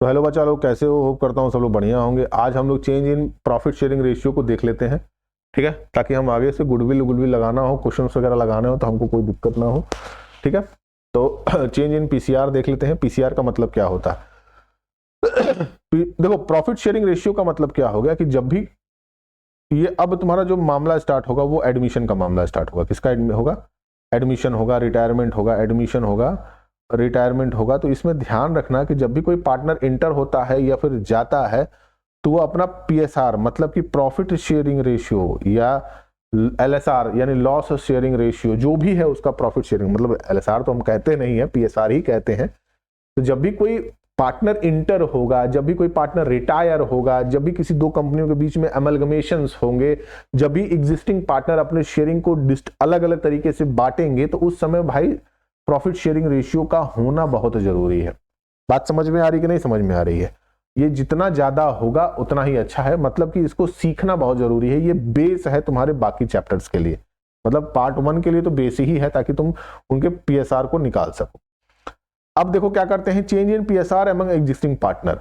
तो हेलो बच्चा लोग, कैसे हो? होप करता हूँ सब लोग बढ़िया होंगे। आज हम लोग change in profit sharing ratio को देख लेते हैं, ठीक है, ताकि हम आगे से गुडविल लगाना हो, क्वेश्चंस वगैरह लगाने हो तो हमको कोई दिक्कत ना हो, ठीक है। तो चेंज इन पीसीआर देख लेते हैं। पीसीआर का मतलब क्या होता है? देखो, प्रॉफिट शेयरिंग रेशियो का मतलब क्या हो गया कि जब भी ये अब तुम्हारा जो मामला स्टार्ट होगा वो एडमिशन का मामला स्टार्ट होगा। किसका होगा? एडमिशन होगा, रिटायरमेंट होगा, एडमिशन होगा, रिटायरमेंट होगा। तो इसमें ध्यान रखना कि जब भी कोई पार्टनर इंटर होता है या फिर जाता है तो वो अपना पीएसआर मतलब कि प्रॉफिट शेयरिंग रेशियो या एलएसआर यानी लॉस शेयरिंग रेशियो जो भी है उसका प्रॉफिट शेयरिंग, मतलब एलएसआर तो हम कहते नहीं है, पीएसआर ही कहते हैं। तो जब भी कोई पार्टनर इंटर होगा, जब भी कोई पार्टनर रिटायर होगा, जब भी किसी दो कंपनियों के बीच में अमलगमेशंस होंगे, जब भी एग्जिस्टिंग पार्टनर अपने शेयरिंग को अलग अलग तरीके से बांटेंगे, तो उस समय भाई प्रॉफिट शेयरिंग रेशियो का होना बहुत जरूरी है। बात समझ में आ रही कि नहीं समझ में आ रही है? ये जितना ज्यादा होगा उतना ही अच्छा है, मतलब कि इसको सीखना बहुत जरूरी है। ये बेस है तुम्हारे बाकी चैप्टर्स के लिए, मतलब पार्ट 1 के लिए तो बेस ही है ताकि तुम उनके पीएसआर को निकाल सको। अब देखो क्या करते हैं, change in PSR among existing partner.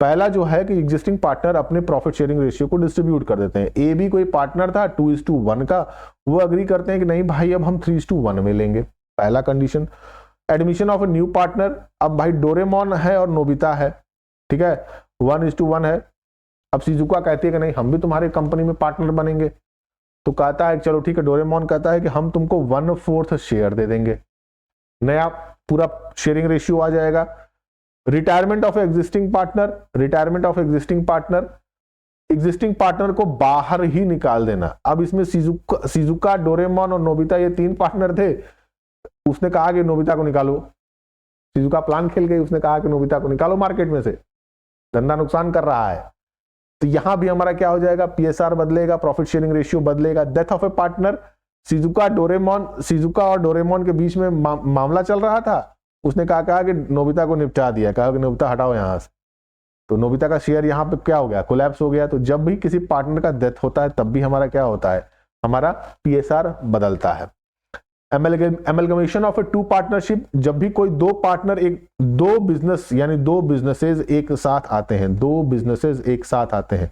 पहला जो है कि एग्जिस्टिंग पार्टनर अपने प्रॉफिट शेयरिंग रेशियो को डिस्ट्रीब्यूट कर देते हैं। ए बी कोई पार्टनर था 2:1 का, वो अग्री करते हैं कि नहीं भाई अब हम 3:1 में लेंगे। पहला condition. Admission of a new partner. अब भाई डोरेमोन है और नोबिता है, ठीक है, 1:1 है। अब शिजुका कहती है कि नहीं हम भी तुम्हारे कंपनी में पार्टनर बनेंगे। तो कहता है चलो ठीक है, डोरेमोन कहता है कि हम तुमको 1/4 शेयर दे देंगे। नया पूरा शेयरिंग रेशियो आ जाएगा। Retirement of existing partner. Retirement of existing partner, existing partner को बाहर ही निकाल देना। अब इसमें शिजुका, डोरेमोन और नोबिता ये 3 पार्टनर थे। उसने कहा कि नोबिता को निकालो। शिजुका प्लान खेल गई, उसने कहा कि नोबिता को निकालो मार्केट में से, धंधा नुकसान कर रहा है। तो यहां भी हमारा क्या हो जाएगा, पीएसआर बदलेगा, प्रॉफिट शेयरिंग रेशियो बदलेगा। Death of A partner. Shizuka और डोरेमोन के बीच में मामला चल रहा था। उसने कहा कि नोबिता को निपटा दिया, कहा कि नोबिता हटाओ यहां से। तो नोबिता का शेयर यहां पे क्या हो गया, कोलैप्स हो गया। तो जब भी किसी पार्टनर का डेथ होता है तब भी हमारा क्या होता है, हमारा पीएसआर बदलता है। Amalgamation of A 2 partnership. जब भी कोई दो पार्टनर दो बिजनेस यानी 2 बिजनेसेस एक साथ आते हैं, 2 बिजनेसेस एक साथ आते हैं,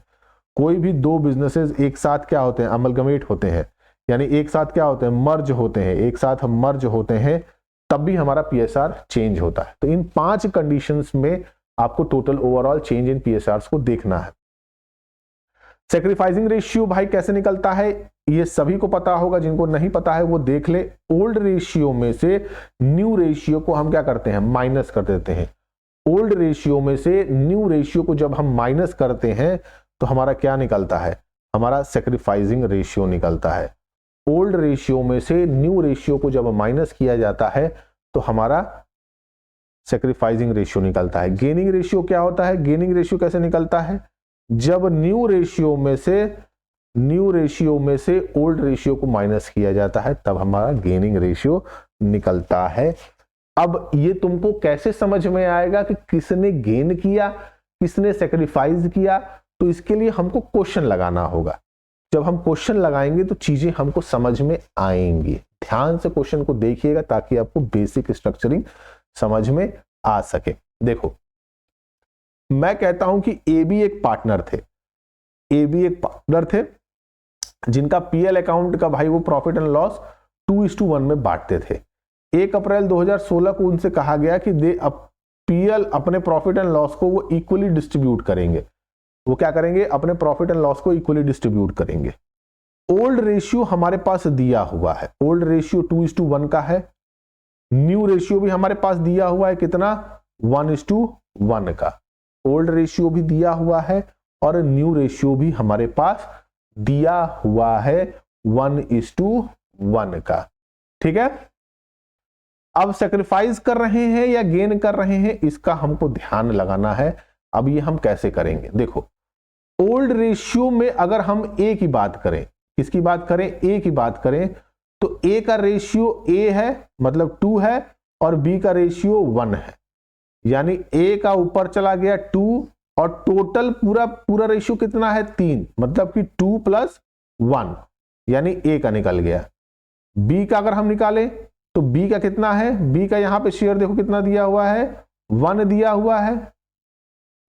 कोई भी 2 बिजनेसेस एक साथ क्या होते हैं, अमलगमेट होते हैं, यानी एक साथ क्या होते हैं, मर्ज होते हैं, एक साथ हम मर्ज होते हैं, तब भी हमारा पीएसआर चेंज होता है। तो इन 5 कंडीशंस में आपको total overall change in PSR को देखना है। सेक्रीफाइसिंग रेशियो भाई कैसे निकलता है ये सभी को पता होगा, जिनको नहीं पता है वो देख ले। ओल्ड रेशियो में से न्यू रेशियो को हम क्या करते हैं, माइनस कर देते हैं। ओल्ड रेशियो में से न्यू रेशियो को जब हम माइनस करते हैं तो हमारा क्या निकलता है, हमारा सेक्रीफाइसिंग रेशियो निकलता है। ओल्ड रेशियो में से न्यू रेशियो को जब माइनस किया जाता है तो हमारा सेक्रीफाइसिंग रेशियो निकलता है। गेनिंग रेशियो क्या होता है, गेनिंग रेशियो कैसे निकलता है, जब न्यू रेशियो में से ओल्ड रेशियो को माइनस किया जाता है तब हमारा गेनिंग रेशियो निकलता है। अब ये तुमको कैसे समझ में आएगा कि किसने गेन किया, किसने सेक्रीफाइस किया, तो इसके लिए हमको क्वेश्चन लगाना होगा। जब हम क्वेश्चन लगाएंगे तो चीजें हमको समझ में आएंगी। ध्यान से क्वेश्चन को देखिएगा ताकि आपको बेसिक स्ट्रक्चरिंग समझ में आ सके। देखो, मैं कहता हूं कि ए बी एक पार्टनर थे, जिनका पीएल अकाउंट का भाई वो प्रॉफिट एंड लॉस 2:1 में बांटते थे। 1 अप्रैल 2016 को उनसे कहा गया कि पीएल अपने प्रॉफिट एंड लॉस को वो इक्वली डिस्ट्रीब्यूट करेंगे। वो क्या करेंगे, अपने प्रॉफिट एंड लॉस को इक्वली डिस्ट्रीब्यूट करेंगे। ओल्ड रेशियो हमारे पास दिया हुआ है, ओल्ड रेशियो 2:1 का है। न्यू रेशियो भी हमारे पास दिया हुआ है, कितना, 1:1 का। ओल्ड रेशियो भी दिया हुआ है और न्यू रेशियो भी हमारे पास दिया हुआ है 1:1 का, ठीक है। अब सेक्रीफाइस कर रहे हैं या गेन कर रहे हैं इसका हमको ध्यान लगाना है। अब ये हम कैसे करेंगे, देखो, ओल्ड रेशियो में अगर हम ए की बात करें, किसकी बात करें, ए की बात करें, तो ए का रेशियो ए है मतलब 2 है और बी का रेशियो 1 है, यानी ए का ऊपर चला गया 2 और टोटल पूरा रेशियो कितना है, 3, मतलब कि 2 + 1 यानी ए का निकल गया। बी का अगर हम निकालें तो बी का कितना है, बी का यहां पे शेयर देखो कितना दिया हुआ है, 1 दिया हुआ है,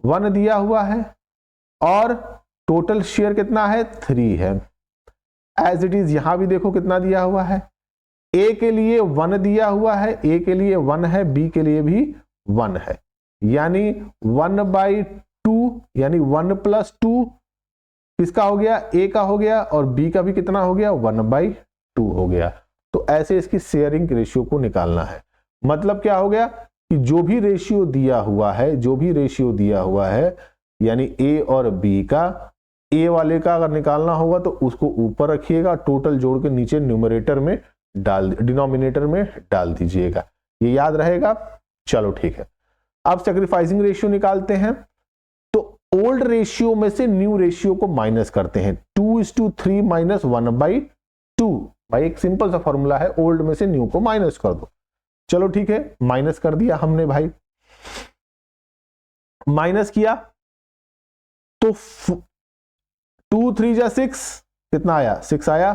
1 दिया हुआ है और टोटल शेयर कितना है 3 है। एज इट इज यहां भी देखो कितना दिया हुआ है, ए के लिए 1 दिया हुआ है, ए के लिए 1 है, बी के लिए भी 1 है, यानी 1/2 यानी 1 + 2 किसका हो गया, ए का हो गया, और बी का भी कितना हो गया 1/2 हो गया। तो ऐसे इसकी शेयरिंग रेशियो को निकालना है। मतलब क्या हो गया कि जो भी रेशियो दिया हुआ है, जो भी रेशियो दिया हुआ है, यानी ए और बी का, ए वाले का अगर निकालना होगा तो उसको ऊपर रखिएगा, टोटल जोड़ के नीचे न्यूमरेटर में डिनोमिनेटर में डाल दीजिएगा। ये याद रहेगा। चलो ठीक है, अब सैक्रिफाइसिंग रेशियो निकालते हैं। तो ओल्ड रेशियो में से न्यू रेशियो को माइनस करते हैं। 2:3 - 1/2 भाई, एक सिंपल सा फॉर्मूला है, ओल्ड में से न्यू को माइनस कर दो। चलो ठीक है, माइनस कर दिया हमने भाई। माइनस किया तो 2 3 जा 6 कितना आया, 6 आया।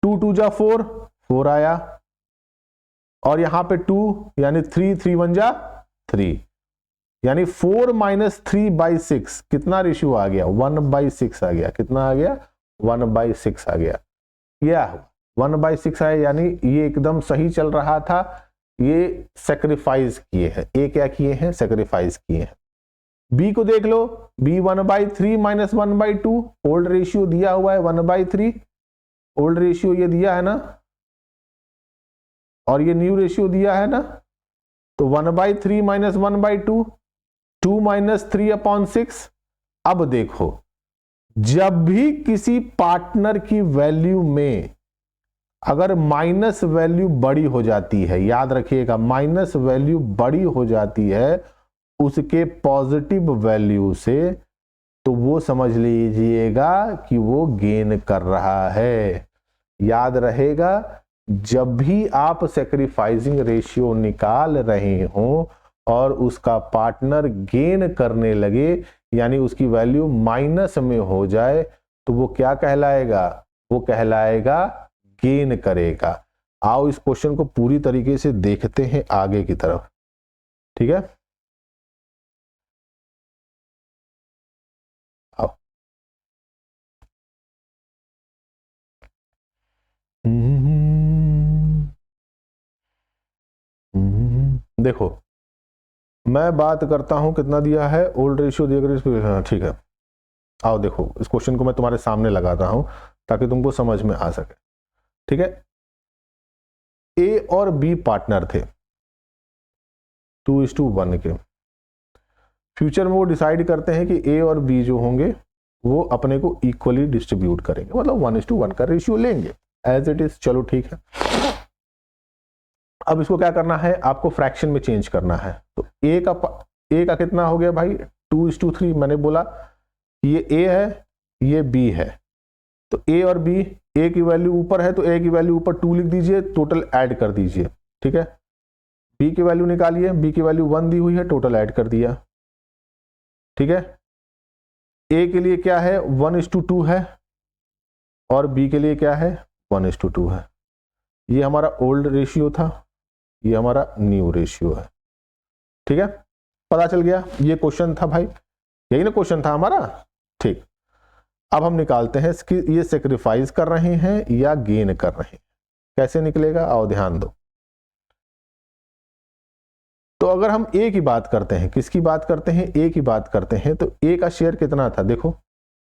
2 2 जा 4 4 आया, और यहां पे 2 यानी 3 3 1 जा 3, यानी 4 - 3/6 कितना रेशियो आ गया 1/6 आ गया। कितना आ गया 1/6 आ गया। क्या 1/6 आया, यानी ये एकदम सही चल रहा था। ये सैक्रिफाइस किए हैं, ए क्या किए हैं सैक्रिफाइस किए हैं। बी को देख लो, बी 1/3 - 1/2, ओल्ड रेशियो दिया हुआ है 1/3, ओल्ड रेशियो ये दिया है ना, और ये न्यू रेशियो दिया है ना। तो 1/3 - 1/2, 2 - 3/6। अब देखो, जब भी किसी पार्टनर की वैल्यू में अगर माइनस वैल्यू बड़ी हो जाती है, याद रखिएगा माइनस वैल्यू बड़ी हो जाती है उसके पॉजिटिव वैल्यू से, तो वो समझ लीजिएगा कि वो गेन कर रहा है। याद रहेगा, जब भी आप सैक्रिफाइसिंग रेशियो निकाल रहे हो और उसका पार्टनर गेन करने लगे, यानी उसकी वैल्यू माइनस में हो जाए, तो वो क्या कहलाएगा, वो कहलाएगा गेन करेगा। आओ इस क्वेश्चन को पूरी तरीके से देखते हैं आगे की तरफ, ठीक है। आओ देखो, मैं बात करता हूं कितना दिया है, ओल्ड रेशियो दिया, हाँ ठीक है। आओ देखो, इस क्वेश्चन को मैं तुम्हारे सामने लगाता हूं ताकि तुमको समझ में आ सके, ठीक है। ए और बी पार्टनर थे 2:1 के। फ्यूचर में वो डिसाइड करते हैं कि ए और बी जो होंगे वो अपने को इक्वली डिस्ट्रीब्यूट करेंगे, मतलब 1:1 का रेशियो लेंगे एज इट इज। चलो ठीक है, अब इसको क्या करना है, आपको फ्रैक्शन में चेंज करना है। तो ए का कितना हो गया भाई 2:3। मैंने बोला ये ए है, ये बी है, तो ए और बी, ए की वैल्यू ऊपर है तो ए की वैल्यू ऊपर 2 लिख दीजिए, टोटल ऐड कर दीजिए, ठीक है। बी की वैल्यू निकालिए, बी की वैल्यू 1 दी हुई है, टोटल ऐड कर दिया, ठीक है। ए के लिए क्या है 1:2 है, और बी के लिए क्या है 1:2 है। ये हमारा ओल्ड रेशियो था, ये हमारा न्यू रेशियो है, ठीक है। पता चल गया, ये क्वेश्चन था भाई, यही ना क्वेश्चन था हमारा, ठीक। अब हम निकालते हैं कि ये सैक्रिफाइस कर रहे हैं या गेन कर रहे हैं, कैसे निकलेगा, आओ ध्यान दो। तो अगर हम ए की बात करते हैं, किसकी बात करते हैं, ए की बात करते हैं, तो ए का शेयर कितना था, देखो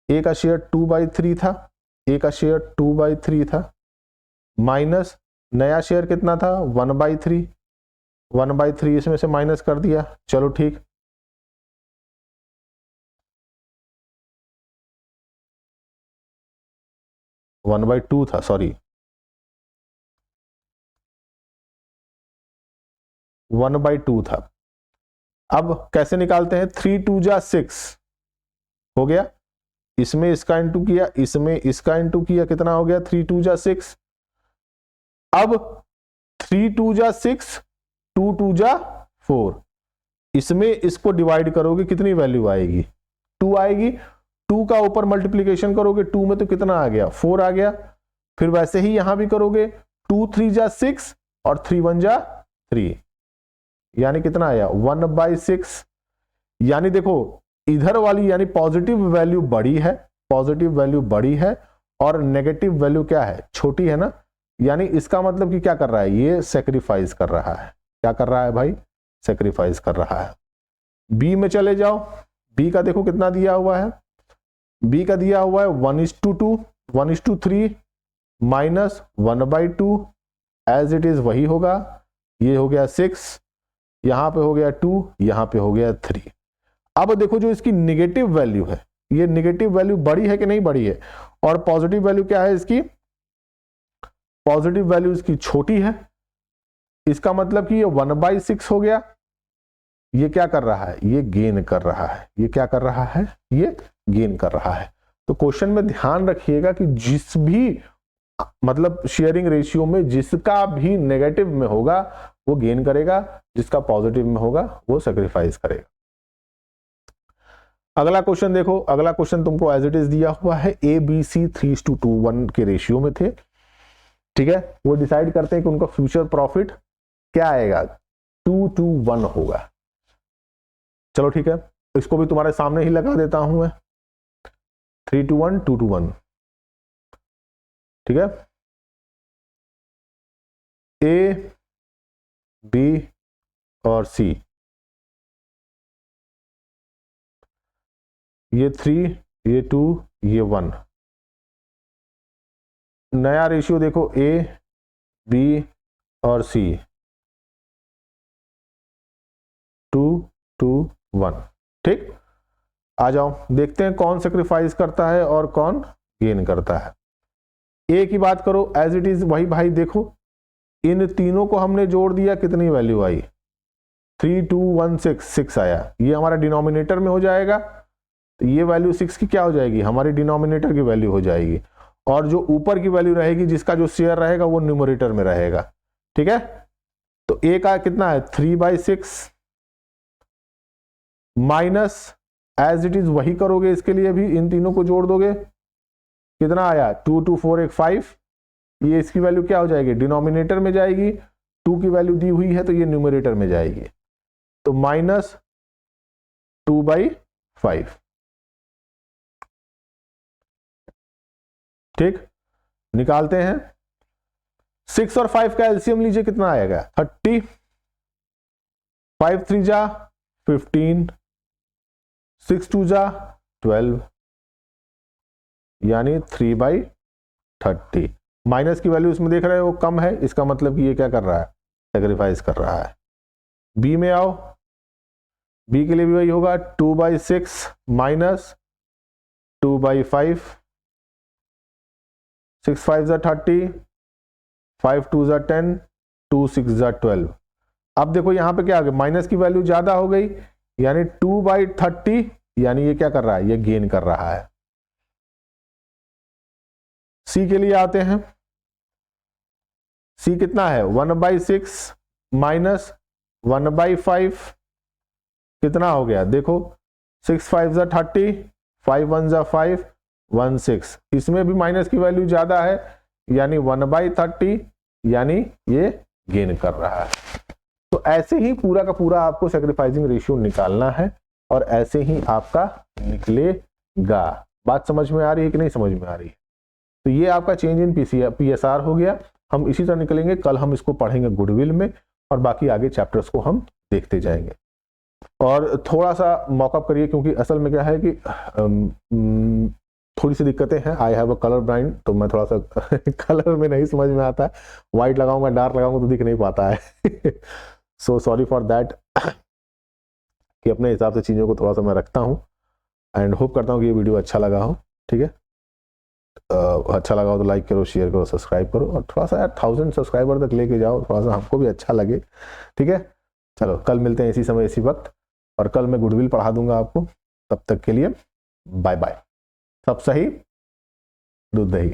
ए का शेयर 2/3 था, ए का शेयर 2/3 था, माइनस नया शेयर कितना था 1/3, 1/3 इसमें से माइनस कर दिया। चलो ठीक, वन बाई टू था, सॉरी 1/2 था। अब कैसे निकालते हैं, 3 2 जा 6 हो गया, इसमें इसका इंटू किया, इसमें इसका इंटू किया, कितना हो गया 3 2 जा 6। अब 3 2 जा 6, 2 2 जा 4, इसमें इसको डिवाइड करोगे कितनी वैल्यू आएगी 2 आएगी। 2 का ऊपर मल्टीप्लीकेशन करोगे 2 में तो कितना आ गया 4 आ गया। फिर वैसे ही यहां भी करोगे 2 3 जा 6 और 3 1 जा 3, यानी कितना आया 1/6। यानी देखो इधर वाली यानी पॉजिटिव वैल्यू बड़ी है, पॉजिटिव वैल्यू बड़ी है और नेगेटिव वैल्यू क्या है, छोटी है ना। यानी इसका मतलब कि क्या कर रहा है, ये सेक्रीफाइस कर रहा है। क्या कर रहा है भाई, सेक्रीफाइस कर रहा है। बी में चले जाओ, बी का देखो कितना दिया हुआ है, बी का दिया हुआ है 1:2, 1:3 माइनस 1/2 एज इट इज वही होगा। ये हो गया 6, यहां पे हो गया 2, यहां पे हो गया 3। अब देखो जो इसकी निगेटिव वैल्यू है, ये निगेटिव वैल्यू बड़ी है कि नहीं बड़ी है, और पॉजिटिव वैल्यू क्या है इसकी, पॉजिटिव वैल्यू इसकी छोटी है। इसका मतलब कि ये 1/6 हो गया। ये क्या कर रहा है, ये गेन कर रहा है। ये क्या कर रहा है, ये गेन कर रहा है। तो क्वेश्चन में ध्यान रखिएगा कि जिस भी मतलब शेयरिंग रेशियो में जिसका भी नेगेटिव में होगा वो गेन करेगा, जिसका पॉजिटिव में होगा वो सैक्रिफाइस करेगा। अगला क्वेश्चन देखो, अगला क्वेश्चन तुमको एज इट इज दिया हुआ है, ए बी सी 3:2 के रेशियो में थे, ठीक है। वो डिसाइड करते हैं कि उनका फ्यूचर प्रॉफिट क्या आएगा, 2:1 होगा। चलो ठीक है, इसको भी तुम्हारे सामने ही लगा देता हूं मैं, 3:1, 2:1, ठीक है। ए बी और सी, ये 3, ये 2, ये 1। नया रेशियो देखो, ए बी और सी, 2:1, ठीक। आ जाओ देखते हैं कौन सेक्रीफाइस करता है और कौन गेन करता है। ए की बात करो एज इट इज वही भाई, देखो इन तीनों को हमने जोड़ दिया, कितनी वैल्यू आई, 3,2,1,6 आया। ये हमारा डिनोमिनेटर में हो जाएगा, तो ये वैल्यू 6 की क्या हो जाएगी, हमारी डिनोमिनेटर की वैल्यू हो जाएगी। और जो ऊपर की वैल्यू रहेगी, जिसका जो शेयर रहेगा वो न्यूमरेटर में रहेगा, ठीक है। तो ए का कितना है, 3/6 माइनस एज इट इज वही करोगे, इसके लिए भी इन तीनों को जोड़ दोगे, कितना आया 2, 2, 4, 1, 5। ये इसकी वैल्यू क्या हो जाएगी, डिनोमिनेटर में जाएगी। 2 की वैल्यू दी हुई है तो ये न्यूमरेटर में जाएगी, तो -2/5, ठीक। निकालते हैं 6 और 5 का एलसीएम लीजिए, कितना आएगा 30, 5 3 जा 15, 6 2 जा 12, यानी 3/30। माइनस की वैल्यू इसमें देख रहे हो कम है, इसका मतलब कि ये क्या कर रहा है, सेक्रीफाइस कर रहा है। बी में आओ, बी के लिए भी वही होगा, 2/6 माइनस 2/5, 6 5 जा 30, 5 2 जा 10, 2 6 जा 12। अब देखो यहां पे क्या आ गया, माइनस की वैल्यू ज्यादा हो गई, यानी 2/30, यानी ये क्या कर रहा है, ये गेन कर रहा है। सी के लिए आते हैं, सी कितना है, 1/6 माइनस 1/5, कितना हो गया, देखो 6 5 जा 30, 5 1 जा 5, 1 6। इसमें भी माइनस की वैल्यू ज्यादा है, यानी 1/30, यानी ये गेन कर रहा है। तो ऐसे ही पूरा का पूरा आपको सैक्रिफाइसिंग रेशियो निकालना है और ऐसे ही आपका निकलेगा। बात समझ में आ रही है कि नहीं समझ में आ रही है। तो ये आपका चेंज इन पीएसआर हो गया। हम इसी तरह निकलेंगे, कल हम इसको पढ़ेंगे गुडविल में और बाकी आगे चैप्टर्स को हम देखते जाएंगे। और थोड़ा सा मॉकअप करिए, क्योंकि असल में क्या है कि थोड़ी सी दिक्कतें हैं। I have a colour blind, तो मैं थोड़ा सा कलर में नहीं समझ में आता है, व्हाइट लगाऊंगा डार्क लगाऊंगा तो दिख नहीं पाता है। सो सॉरी फॉर दैट, कि अपने हिसाब से चीज़ों को थोड़ा सा मैं रखता हूँ। एंड होप करता हूँ कि ये वीडियो अच्छा लगा हो, ठीक है। अच्छा लगा हो तो लाइक करो, शेयर करो, सब्सक्राइब करो और थोड़ा सा यार 1000 सब्सक्राइबर तक लेके जाओ, थोड़ा सा हमको भी अच्छा लगे, ठीक है। चलो कल मिलते हैं इसी समय इसी वक्त, और कल मैं गुडविल पढ़ा दूंगा आपको। तब तक के लिए बाय बाय। सब सही, दूध दही।